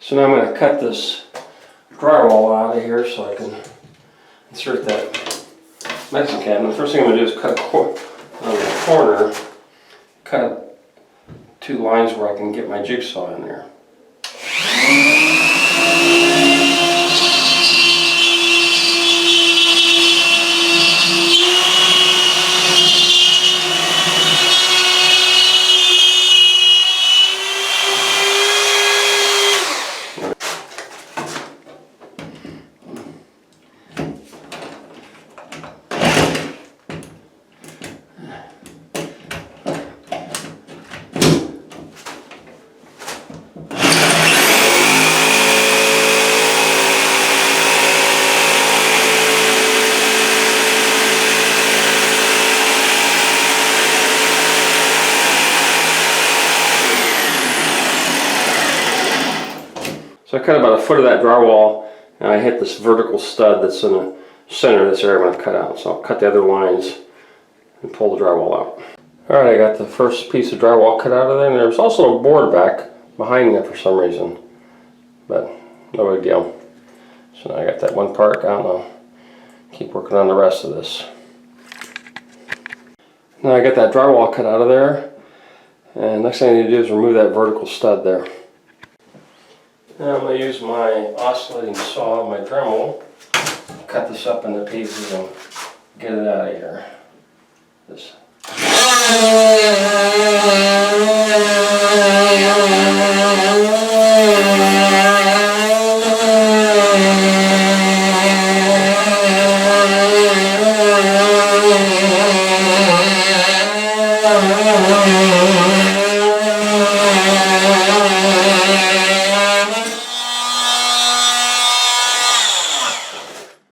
So now I'm going to cut this drywall out of here so I can insert that medicine cabinet. The first thing I'm going to do is cut on the corner, cut 2 lines where I can get my jigsaw in there. So I cut about 1 foot of that drywall, and I hit this vertical stud that's in the center of this area I'm going to cut out. So I'll cut the other lines and pull the drywall out. Alright, I got the first piece of drywall cut out of there, and there's also a board back behind that for some reason, but no big deal. So now I got that one part out, and I'll keep working on the rest of this. Now I got that drywall cut out of there, and next thing I need to do is remove that vertical stud there. Now I'm going to use my oscillating saw, my Dremel, cut this up into pieces and get it out of here. This.